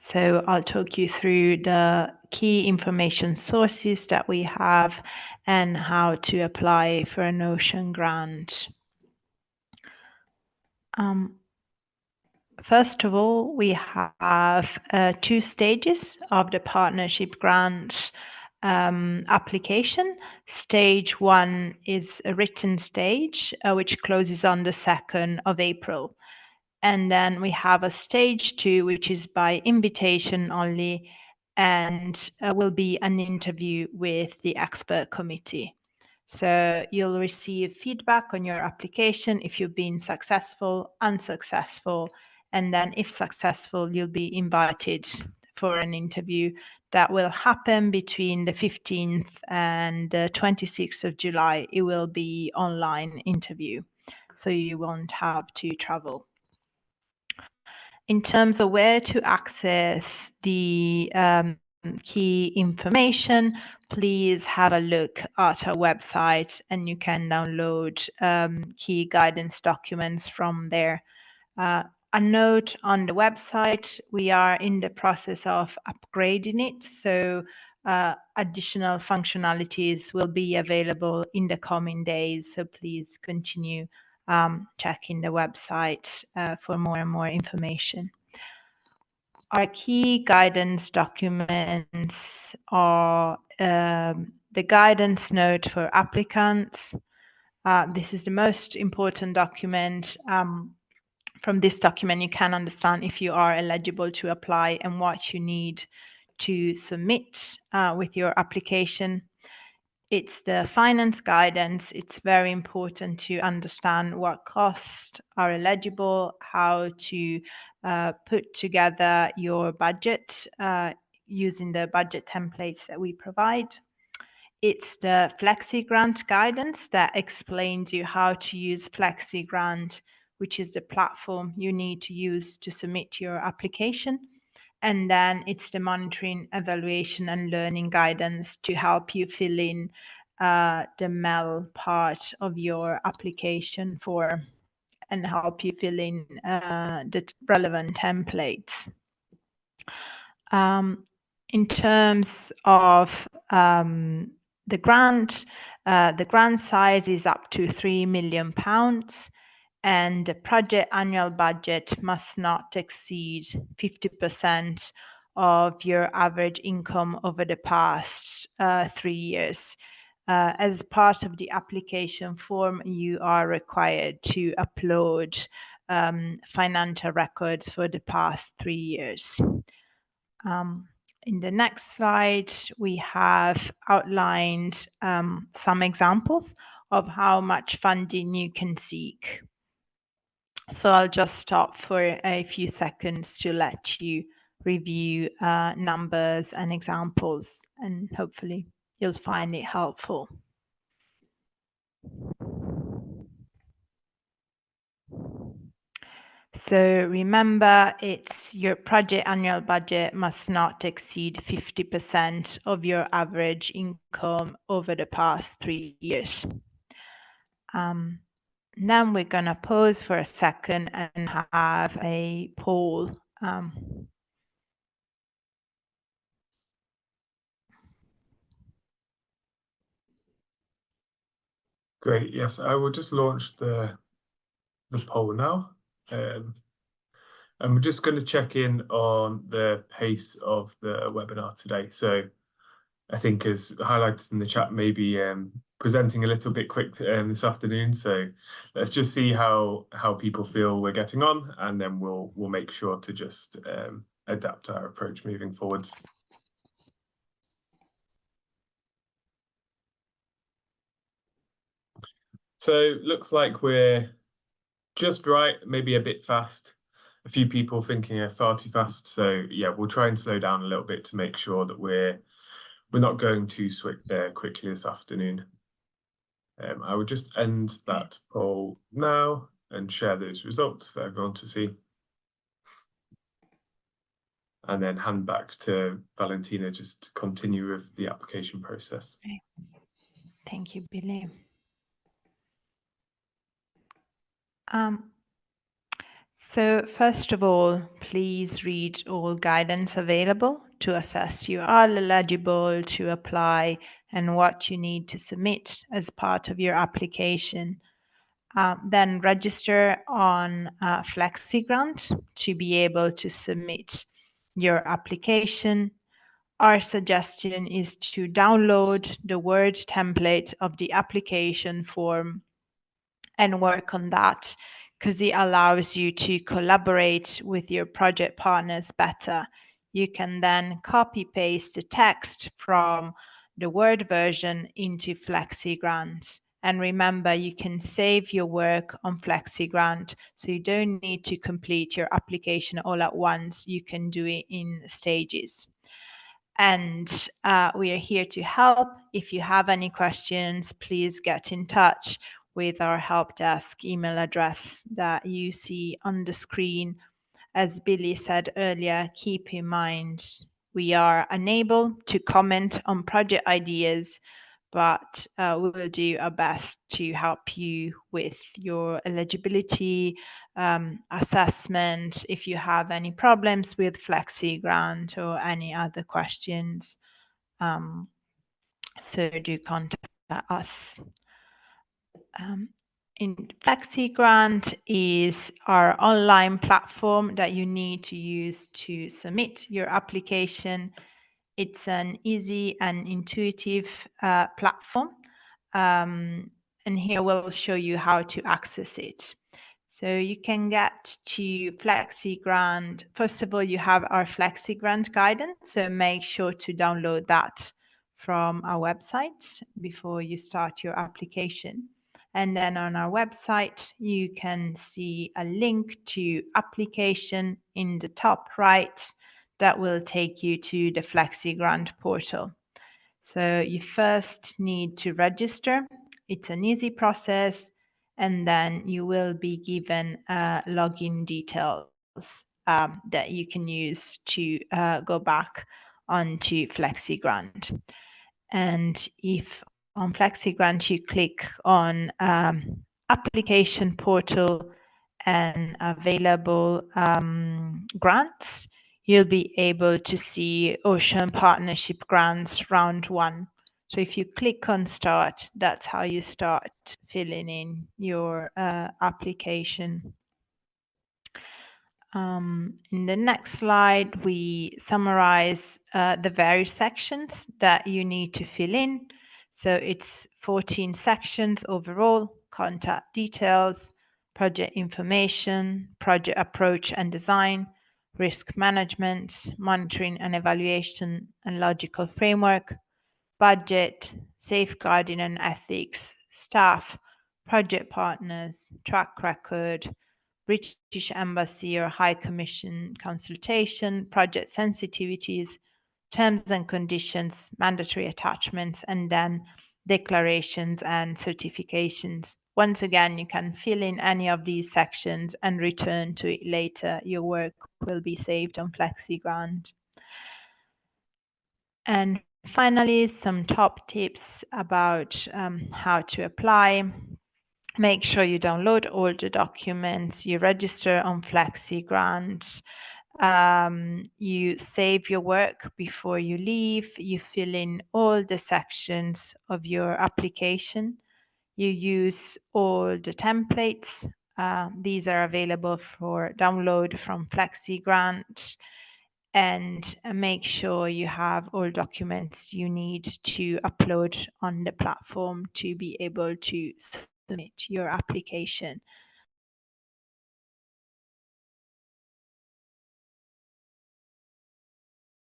So I'll talk you through the key information sources that we have and how to apply for an Ocean grant. First of all, we have 2 stages of the partnership grants application. Stage 1 is a written stage, which closes on the 2nd of April. And then we have a stage 2, which is by invitation only, and will be an interview with the expert committee. So you'll receive feedback on your application if you've been successful, unsuccessful, and then if successful, you'll be invited for an interview that will happen between the 15th and the 26th of July. It will be online interview, so you won't have to travel. In terms of where to access the key information, please have a look at our website and you can download key guidance documents from there. A note on the website, we are in the process of upgrading it, so additional functionalities will be available in the coming days, so please continue checking the website for more and more information. Our key guidance documents are the guidance note for applicants. This is the most important document. From this document, you can understand if you are eligible to apply and what you need to submit with your application. It's the finance guidance. It's very important to understand what costs are eligible, how to put together your budget using the budget templates that we provide. It's the FlexiGrant guidance that explains you how to use FlexiGrant, which is the platform you need to use to submit your application. And then it's the monitoring, evaluation, and learning guidance to help you fill in the MEL part of your application form and help you fill in the relevant templates. In terms of the grant size is up to £3 million, and the project annual budget must not exceed 50% of your average income over the past 3 years. As part of the application form, you are required to upload financial records for the past 3 years. In the next slide, we have outlined some examples of how much funding you can seek. So I'll just stop for a few seconds to let you review numbers and examples, and hopefully you'll find it helpful. So remember, it's your project annual budget must not exceed 50% of your average income over the past 3 years. Now we're going to pause for a second and have a poll. Great. Yes, I will just launch the poll now. And we're just going to check in on the pace of the webinar today. So I think, as highlighted in the chat, maybe presenting a little bit quick this afternoon. So let's just see how people feel we're getting on, and then we'll make sure to just adapt our approach moving forwards. So looks like we're just right, maybe a bit fast. A few people thinking far too fast. So yeah, we'll try and slow down a little bit to make sure that we're not going too quickly this afternoon. I would just end that poll now and share those results for everyone to see. And then hand back to Valentina just to continue with the application process. Thank you, Billy. So first of all, please read all guidance available to assess you are eligible to apply and what you need to submit as part of your application. Then register on FlexiGrant to be able to submit your application. Our suggestion is to download the Word template of the application form and work on that, because it allows you to collaborate with your project partners better. You can then copy paste the text from the Word version into FlexiGrant. And remember, you can save your work on FlexiGrant, so you don't need to complete your application all at once. You can do it in stages. And we are here to help. If you have any questions, please get in touch with our help desk email address that you see on the screen. As Billy said earlier, keep in mind we are unable to comment on project ideas, but we will do our best to help you with your eligibility assessment. If you have any problems with FlexiGrant or any other questions, so do contact us. In FlexiGrant is our online platform that you need to use to submit your application. It's an easy and intuitive platform. And here we'll show you how to access it. So you can get to FlexiGrant. First of all, you have our FlexiGrant guidance. So make sure to download that from our website before you start your application. And then on our website, you can see a link to application in the top right that will take you to the FlexiGrant portal. So you first need to register. It's an easy process, and then you will be given login details that you can use to go back onto FlexiGrant. And if on FlexiGrant you click on application portal and available grants, you'll be able to see Ocean Partnership Grants Round 1. So if you click on Start, that's how you start filling in your application. In the next slide, we summarize the various sections that you need to fill in. So it's 14 sections overall: contact details, project information, project approach and design, risk management, monitoring and evaluation and logical framework, budget, safeguarding and ethics, staff, project partners, track record, British Embassy or High Commission consultation, project sensitivities, terms and conditions, mandatory attachments, and then declarations and certifications. Once again, you can fill in any of these sections and return to it later. Your work will be saved on FlexiGrant. And finally, some top tips about how to apply. Make sure you download all the documents, you register on FlexiGrant, you save your work before you leave, you fill in all the sections of your application, you use all the templates. These are available for download from FlexiGrant, and make sure you have all documents you need to upload on the platform to be able to submit your application.